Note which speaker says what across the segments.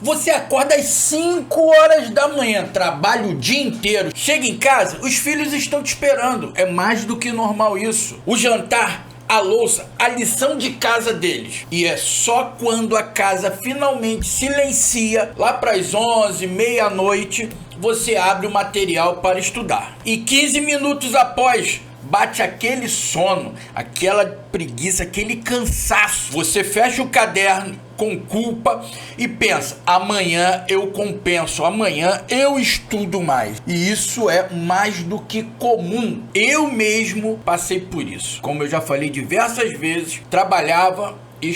Speaker 1: Você acorda às 5 horas da manhã, trabalha o dia inteiro, chega em casa, os filhos estão te esperando. É mais do que normal isso. O jantar, a louça, a lição de casa deles. E é só quando a casa finalmente silencia, lá para as 11, meia-noite, você abre o material para estudar. E 15 minutos após, bate aquele sono, aquela preguiça, aquele cansaço. Você fecha o caderno com culpa e pensa: amanhã eu compenso, amanhã eu estudo mais. E isso é mais do que comum. Eu mesmo passei por isso. Como eu já falei diversas vezes, trabalhava e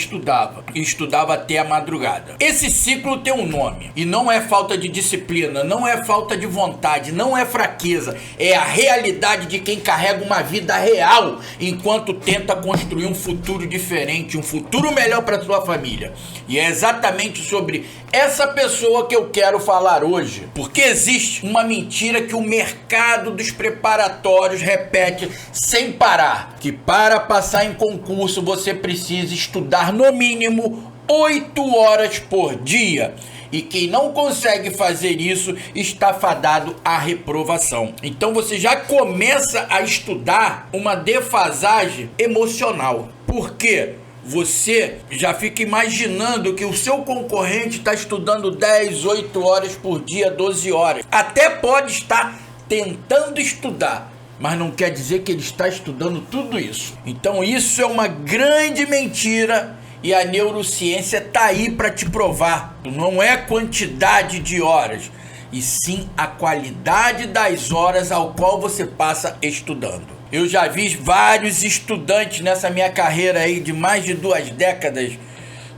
Speaker 1: estudava até a madrugada. Esse ciclo tem um nome, e não é falta de disciplina, não é falta de vontade, não é fraqueza, é a realidade de quem carrega uma vida real, enquanto tenta construir um futuro diferente, um futuro melhor para sua família. E é exatamente sobre essa pessoa que eu quero falar hoje, porque existe uma mentira que o mercado dos preparatórios repete sem parar, que para passar em concurso você precisa estudar no mínimo 8 horas por dia. E quem não consegue fazer isso está fadado à reprovação. Então você já começa a estudar uma defasagem emocional. Por quê? Você já fica imaginando que o seu concorrente está estudando 10, 8 horas por dia, 12 horas. Até pode estar tentando estudar, mas não quer dizer que ele está estudando tudo isso. Então isso é uma grande mentira e a neurociência está aí para te provar. Não é quantidade de horas, e sim a qualidade das horas ao qual você passa estudando. Eu já vi vários estudantes nessa minha carreira aí de mais de 2 décadas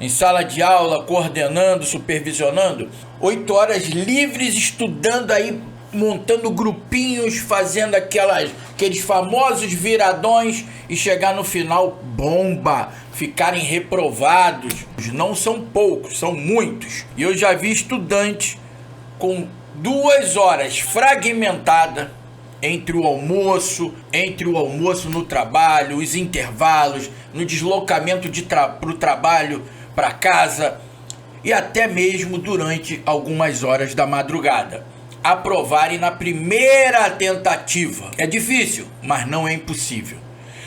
Speaker 1: em sala de aula, coordenando, supervisionando, 8 horas livres estudando aí, montando grupinhos, fazendo aqueles famosos viradões e chegar no final, bomba, ficarem reprovados. Não são poucos, são muitos. E eu já vi estudantes com 2 horas fragmentadas entre o almoço no trabalho, os intervalos, no deslocamento para o trabalho, para casa e até mesmo durante algumas horas da madrugada, aprovarem na primeira tentativa. É difícil, mas não é impossível.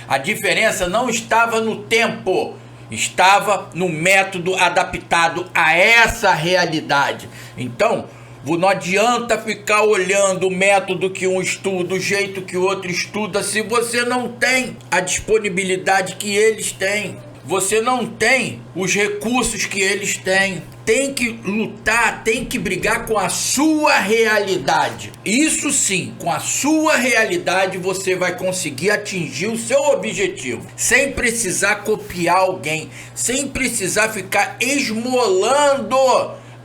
Speaker 1: A diferença não estava no tempo, estava no método adaptado a essa realidade. Então, não adianta ficar olhando o método que um estuda, o jeito que o outro estuda, se você não tem a disponibilidade que eles têm. Você não tem os recursos que eles têm. Tem que lutar, tem que brigar com a sua realidade. Isso sim, com a sua realidade você vai conseguir atingir o seu objetivo, sem precisar copiar alguém, sem precisar ficar esmolando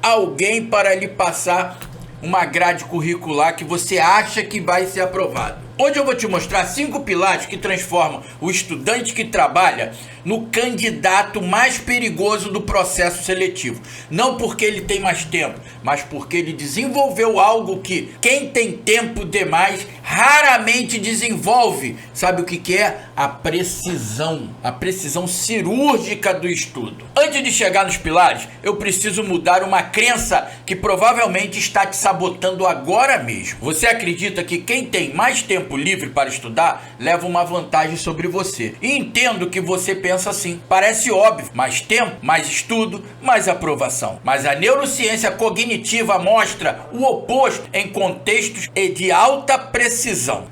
Speaker 1: alguém para lhe passar uma grade curricular que você acha que vai ser aprovado. Hoje eu vou te mostrar 5 pilares que transformam o estudante que trabalha no candidato mais perigoso do processo seletivo. Não porque ele tem mais tempo, mas porque ele desenvolveu algo que quem tem tempo demais raramente desenvolve. Sabe o que é? A precisão cirúrgica do estudo. Antes de chegar nos pilares, eu preciso mudar uma crença que provavelmente está te sabotando agora mesmo. Você acredita que quem tem mais tempo livre para estudar leva uma vantagem sobre você. E entendo que você pensa assim. Parece óbvio. Mais tempo, mais estudo, mais aprovação. Mas a neurociência cognitiva mostra o oposto em contextos de alta precisão.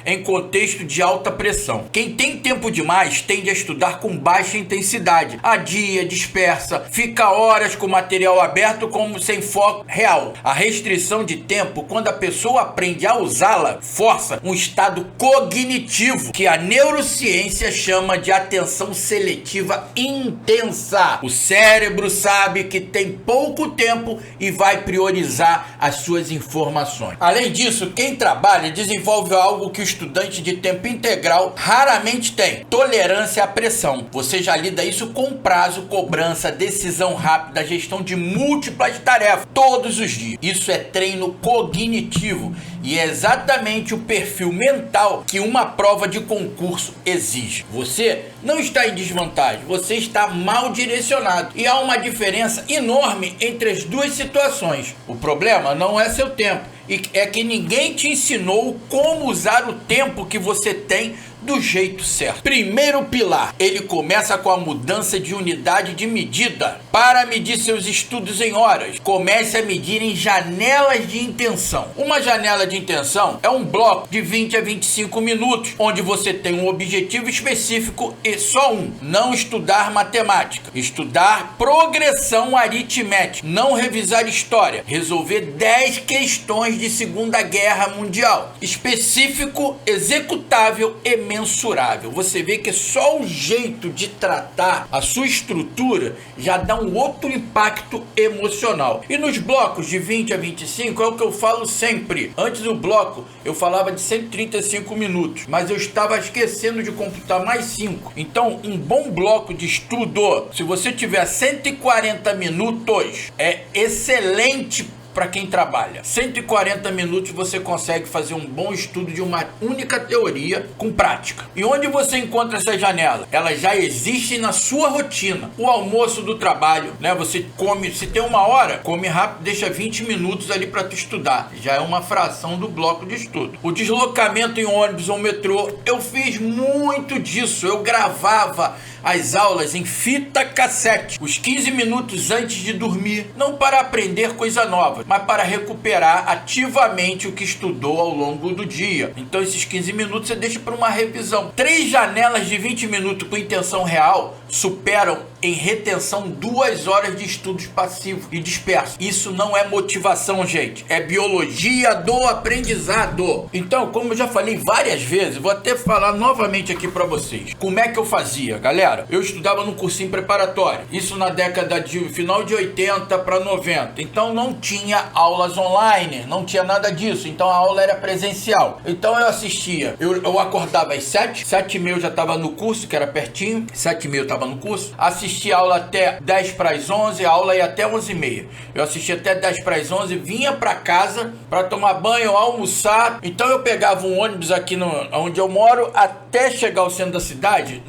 Speaker 1: Em contexto de alta pressão. Quem tem tempo demais tende a estudar com baixa intensidade. Adia, dispersa, fica horas com material aberto como sem foco real. A restrição de tempo, quando a pessoa aprende a usá-la, força um estado cognitivo que a neurociência chama de atenção seletiva intensa. O cérebro sabe que tem pouco tempo e vai priorizar as suas informações. Além disso, quem trabalha desenvolve algo que o estudante de tempo integral raramente tem: tolerância à pressão. Você já lida isso com prazo, cobrança, decisão rápida, gestão de múltiplas tarefas todos os dias. Isso é treino cognitivo E é exatamente o perfil mental que uma prova de concurso exige. Você não está em desvantagem, você está mal direcionado. E há uma diferença enorme entre as duas situações. O problema não é seu tempo, e é que ninguém te ensinou como usar o tempo que você tem do jeito certo. Primeiro pilar, ele começa com a mudança de unidade de medida. Para medir seus estudos em horas, comece a medir em janelas de intenção. Uma janela de intenção é um bloco de 20 a 25 minutos, onde você tem um objetivo específico e só um: não estudar matemática, estudar progressão aritmética, não revisar história, resolver 10 questões de Segunda Guerra Mundial. Específico, executável e mensurável. Você vê que só o jeito de tratar a sua estrutura já dá um outro impacto emocional. E nos blocos de 20 a 25 é o que eu falo sempre. Antes do bloco eu falava de 135 minutos, mas eu estava esquecendo de computar mais 5. Então um bom bloco de estudo, se você tiver 140 minutos, é excelente para quem trabalha. 140 minutos você consegue fazer um bom estudo de uma única teoria com prática. E onde você encontra essa janela? Ela já existe na sua rotina. O almoço do trabalho, né? Você come, se tem 1 hora, come rápido, deixa 20 minutos ali para tu estudar. Já é uma fração do bloco de estudo. O deslocamento em ônibus ou metrô, eu fiz muito disso. Eu gravava as aulas em fita cassete, os 15 minutos antes de dormir, não para aprender coisa nova, mas para recuperar ativamente o que estudou ao longo do dia. Então esses 15 minutos você deixa para uma revisão. 3 janelas de 20 minutos com intenção real superam em retenção 2 horas de estudos passivos e dispersos. Isso não é motivação, gente, é biologia do aprendizado. Então, como eu já falei várias vezes, vou até falar novamente aqui para vocês. Como é que eu fazia, galera? Eu estudava no cursinho preparatório, isso na década de final de 80 para 90. Então não tinha aulas online, não tinha nada disso. Então a aula era presencial. Então eu assistia, eu acordava às 7h30 eu já estava no curso, que era pertinho, 7h30 eu estava no curso, assistia a aula até 10 para as 11, a aula ia até 11h30. Eu assistia até 10 para as 11, vinha para casa para tomar banho, almoçar. Então eu pegava um ônibus aqui onde eu moro até chegar ao centro da cidade,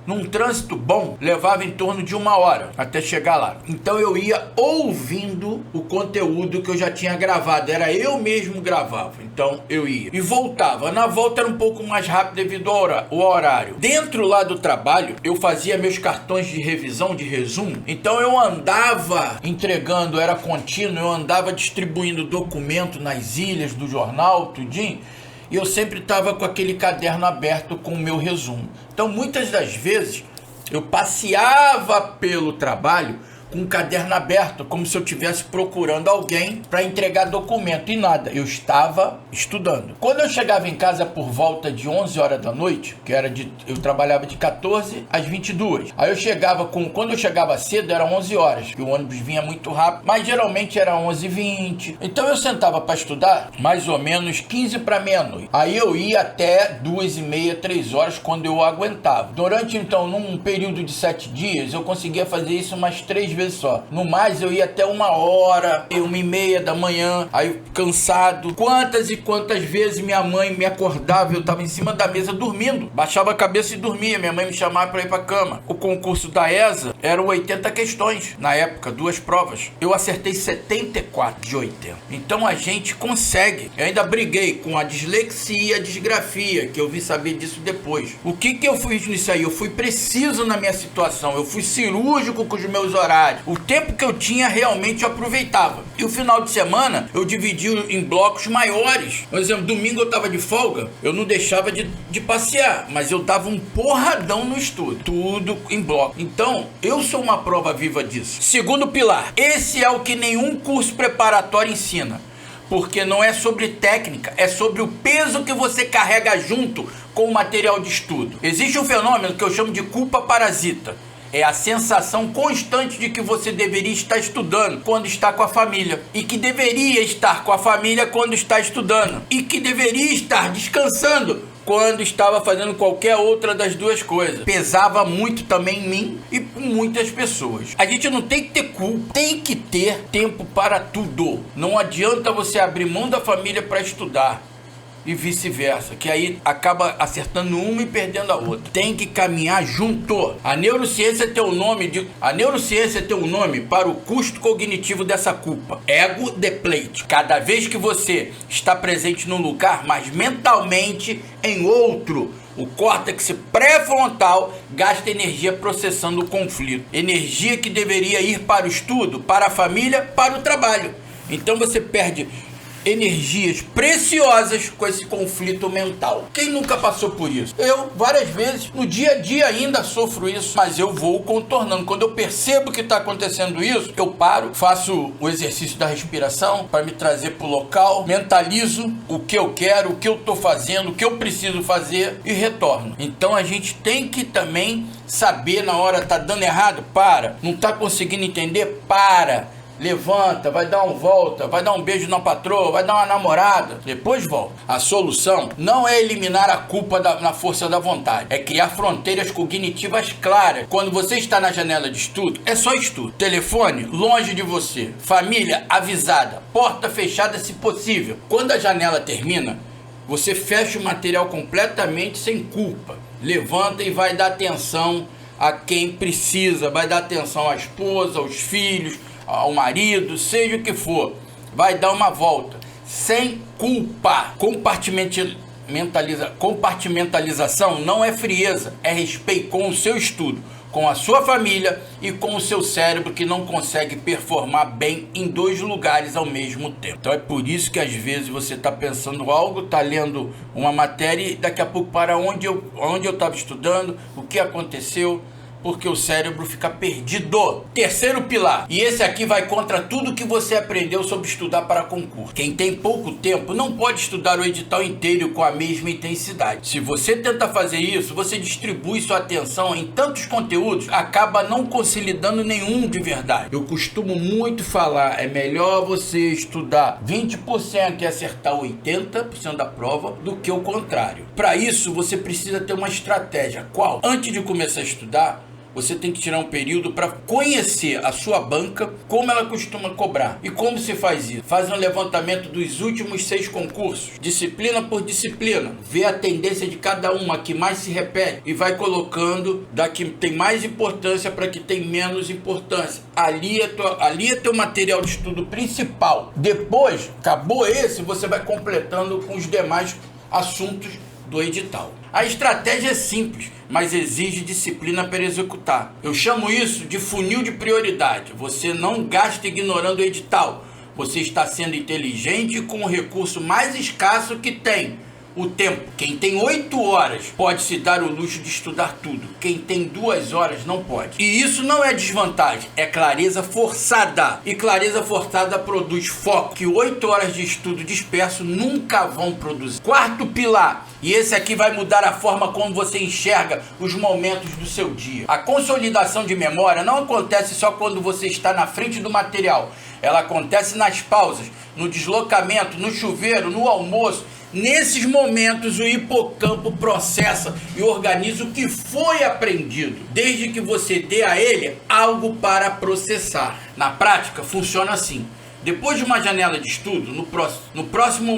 Speaker 1: num trânsito bom, levava em torno de 1 hora até chegar lá. Então eu ia ouvindo o conteúdo que eu já tinha gravado, era eu mesmo gravava. Então eu ia e voltava. Na volta era um pouco mais rápido devido ao horário. Dentro lá do trabalho, eu fazia meus cartões de revisão, de resumo. Então eu andava entregando, era contínuo, eu andava distribuindo documento nas ilhas do jornal, tudinho. E eu sempre estava com aquele caderno aberto com o meu resumo. Então, muitas das vezes, eu passeava pelo trabalho com o caderno aberto, como se eu estivesse procurando alguém para entregar documento. E nada, eu estava estudando. Quando eu chegava em casa por volta de 11 horas da noite, eu trabalhava de 14 às 22. Aí eu chegava quando eu chegava cedo, era 11 horas, que o ônibus vinha muito rápido, mas geralmente era 11h20. Então eu sentava para estudar mais ou menos 15 para meia-noite. Aí eu ia até 2h30, 3 horas, quando eu aguentava. Durante, então, num período de 7 dias, eu conseguia fazer isso umas 3 vezes só. No mais, eu ia até 1 hora, 1h30 da manhã, aí cansado. Quantas e quantas vezes minha mãe me acordava, eu tava em cima da mesa dormindo, baixava a cabeça e dormia, minha mãe me chamava para ir pra cama. O concurso da ESA eram 80 questões, na época, 2 provas. Eu acertei 74 de 80. Então a gente consegue. Eu ainda briguei com a dislexia e a disgrafia, que eu vim saber disso depois. O que eu fiz nisso aí? Eu fui preciso na minha situação, eu fui cirúrgico com os meus horários. O tempo que eu tinha, realmente eu aproveitava. E o final de semana, eu dividia em blocos maiores. Por exemplo, domingo eu tava de folga, eu não deixava de passear, mas eu dava um porradão no estudo. Tudo em bloco. Então, eu sou uma prova viva disso. Segundo pilar, esse é o que nenhum curso preparatório ensina. Porque não é sobre técnica, é sobre o peso que você carrega junto com o material de estudo. Existe um fenômeno que eu chamo de culpa parasita. É a sensação constante de que você deveria estar estudando quando está com a família. E que deveria estar com a família quando está estudando. E que deveria estar descansando quando estava fazendo qualquer outra das duas coisas. Pesava muito também em mim e com muitas pessoas. A gente não tem que ter culpa, tem que ter tempo para tudo. Não adianta você abrir mão da família para estudar e vice-versa, que aí acaba acertando uma e perdendo a outra. Tem que caminhar junto. A neurociência tem o nome para o custo cognitivo dessa culpa: ego deplete. Cada vez que você está presente num lugar, mas mentalmente em outro, o córtex pré-frontal gasta energia processando o conflito. Energia que deveria ir para o estudo, para a família, para o trabalho. Então você perde energias preciosas com esse conflito mental. Quem nunca passou por isso? Eu, várias vezes, no dia a dia ainda sofro isso, mas eu vou contornando. Quando eu percebo que está acontecendo isso, eu paro, faço o exercício da respiração para me trazer para o local, mentalizo o que eu quero, o que eu estou fazendo, o que eu preciso fazer e retorno. Então a gente tem que também saber na hora, tá dando errado? Para. Não tá conseguindo entender? Para. Levanta, vai dar uma volta, vai dar um beijo na patroa, vai dar uma namorada, depois volta. A solução não é eliminar a culpa na força da vontade, é criar fronteiras cognitivas claras. Quando você está na janela de estudo, é só estudo. Telefone longe de você, família avisada, porta fechada se possível. Quando a janela termina, você fecha o material completamente sem culpa. Levanta e vai dar atenção a quem precisa, vai dar atenção à esposa, aos filhos, ao marido, seja o que for, vai dar uma volta, sem culpa. Compartimentalização não é frieza, é respeito com o seu estudo, com a sua família e com o seu cérebro, que não consegue performar bem em dois lugares ao mesmo tempo. Então é por isso que às vezes você está pensando algo, está lendo uma matéria e daqui a pouco para onde eu estava estudando, o que aconteceu, porque o cérebro fica perdido. Terceiro pilar, e esse aqui vai contra tudo que você aprendeu sobre estudar para concurso. Quem tem pouco tempo não pode estudar o edital inteiro com a mesma intensidade. Se você tenta fazer isso, você distribui sua atenção em tantos conteúdos, acaba não consolidando nenhum de verdade. Eu costumo muito falar, é melhor você estudar 20% e acertar 80% da prova do que o contrário. Para isso, você precisa ter uma estratégia. Qual? Antes de começar a estudar, você tem que tirar um período para conhecer a sua banca, como ela costuma cobrar. E como se faz isso? Faz um levantamento dos últimos 6 concursos, disciplina por disciplina, vê a tendência de cada uma, que mais se repete, e vai colocando da que tem mais importância para que tem menos importância. Ali é teu material de estudo principal. Depois, acabou esse, você vai completando com os demais assuntos do edital. A estratégia é simples, mas exige disciplina para executar. Eu chamo isso de funil de prioridade. Você não gasta ignorando o edital. Você está sendo inteligente com o recurso mais escasso que tem: o tempo. Quem tem 8 horas pode se dar o luxo de estudar tudo. Quem tem 2 horas não pode. E isso não é desvantagem, é clareza forçada. E clareza forçada produz foco, que 8 horas de estudo disperso nunca vão produzir. Quarto pilar, e esse aqui vai mudar a forma como você enxerga os momentos do seu dia. A consolidação de memória não acontece só quando você está na frente do material. Ela acontece nas pausas, no deslocamento, no chuveiro, no almoço. Nesses momentos, o hipocampo processa e organiza o que foi aprendido, desde que você dê a ele algo para processar. Na prática, funciona assim. Depois de uma janela de estudo, no próximo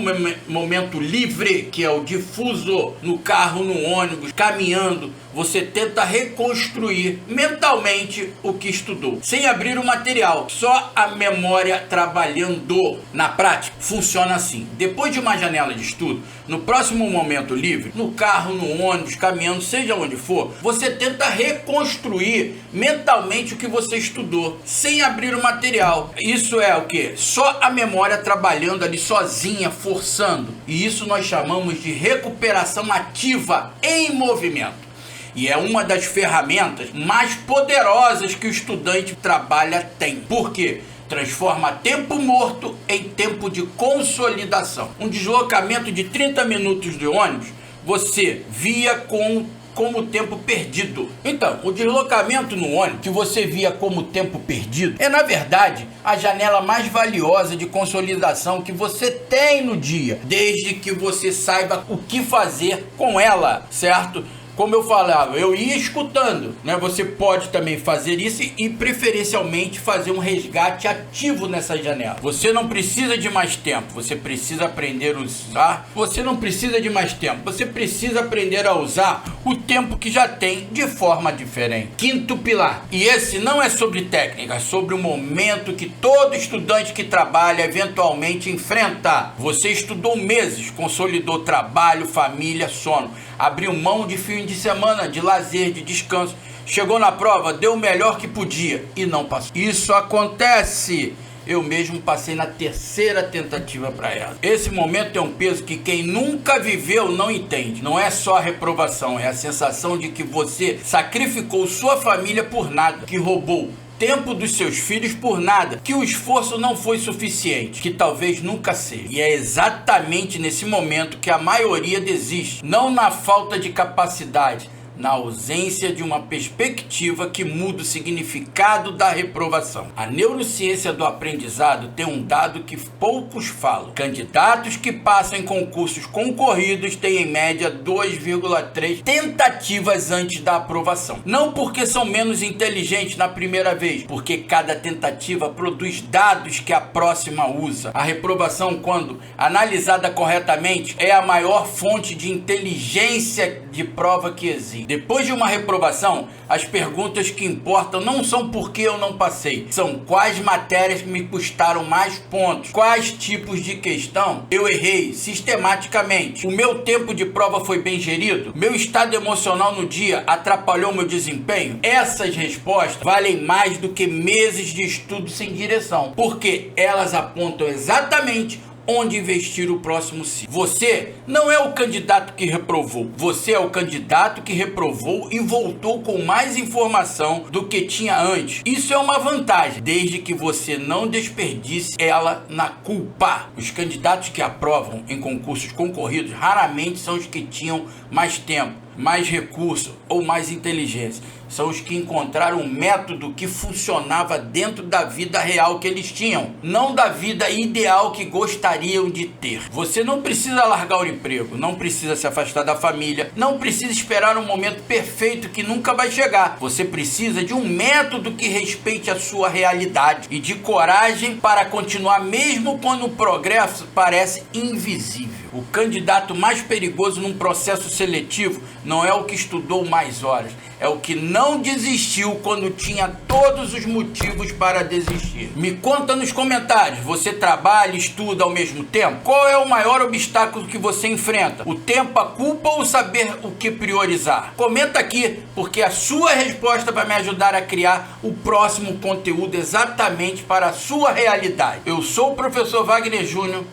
Speaker 1: momento livre, que é o difuso, no carro, no ônibus, caminhando, você tenta reconstruir mentalmente o que estudou, sem abrir o material, só a memória trabalhando. Na prática, funciona assim. Depois de uma janela de estudo, no próximo momento livre, no carro, no ônibus, caminhando, seja onde for, você tenta reconstruir mentalmente o que você estudou, sem abrir o material. Isso é o quê? Só a memória trabalhando ali sozinha, forçando. E isso nós chamamos de recuperação ativa em movimento. E é uma das ferramentas mais poderosas que o estudante trabalha tem. Por quê? Transforma tempo morto em tempo de consolidação. Um deslocamento de 30 minutos de ônibus, você via com como tempo perdido. Então, o deslocamento no ônibus que você via como tempo perdido é, na verdade, a janela mais valiosa de consolidação que você tem no dia, desde que você saiba o que fazer com ela, certo? Como eu falava, eu ia escutando, né? Você pode também fazer isso e preferencialmente fazer um resgate ativo nessa janela. Você não precisa de mais tempo, você precisa aprender a usar. Você não precisa de mais tempo, você precisa aprender a usar o tempo que já tem de forma diferente. Quinto pilar, e esse não é sobre técnica, é sobre o momento que todo estudante que trabalha eventualmente enfrenta. Você estudou meses, consolidou trabalho, família, sono, abriu mão de fim de semana, de lazer, de descanso, chegou na prova, deu o melhor que podia e não passou. Isso acontece. Eu mesmo passei na terceira tentativa para ela. Esse momento é um peso que quem nunca viveu não entende. Não é só a reprovação, é a sensação de que você sacrificou sua família por nada, que roubou tempo dos seus filhos por nada, que o esforço não foi suficiente, que talvez nunca seja. E é exatamente nesse momento que a maioria desiste, não na falta de capacidade, na ausência de uma perspectiva que muda o significado da reprovação. A neurociência do aprendizado tem um dado que poucos falam. Candidatos que passam em concursos concorridos têm em média 2,3 tentativas antes da aprovação. Não porque são menos inteligentes na primeira vez, porque cada tentativa produz dados que a próxima usa. A reprovação, quando analisada corretamente, é a maior fonte de inteligência de prova que existe. Depois de uma reprovação, as perguntas que importam não são por que eu não passei, são quais matérias me custaram mais pontos, quais tipos de questão eu errei sistematicamente, o meu tempo de prova foi bem gerido, meu estado emocional no dia atrapalhou meu desempenho. Essas respostas valem mais do que meses de estudo sem direção, porque elas apontam exatamente onde investir o próximo ciclo. Você não é o candidato que reprovou, você é o candidato que reprovou e voltou com mais informação do que tinha antes. Isso é uma vantagem, desde que você não desperdice ela na culpa. Os candidatos que aprovam em concursos concorridos raramente são os que tinham mais tempo, mais recurso ou mais inteligência. São os que encontraram um método que funcionava dentro da vida real que eles tinham, não da vida ideal que gostariam de ter. Você não precisa largar o emprego, não precisa se afastar da família, não precisa esperar um momento perfeito que nunca vai chegar. Você precisa de um método que respeite a sua realidade e de coragem para continuar mesmo quando o progresso parece invisível. O candidato mais perigoso num processo seletivo não é o que estudou mais horas, é o que não desistiu quando tinha todos os motivos para desistir. Me conta nos comentários, você trabalha e estuda ao mesmo tempo? Qual é o maior obstáculo que você enfrenta? O tempo, a culpa ou saber o que priorizar? Comenta aqui, porque a sua resposta vai me ajudar a criar o próximo conteúdo exatamente para a sua realidade. Eu sou o professor Wagner Júnior,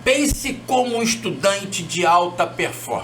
Speaker 1: Pense como um estudante de alta performance.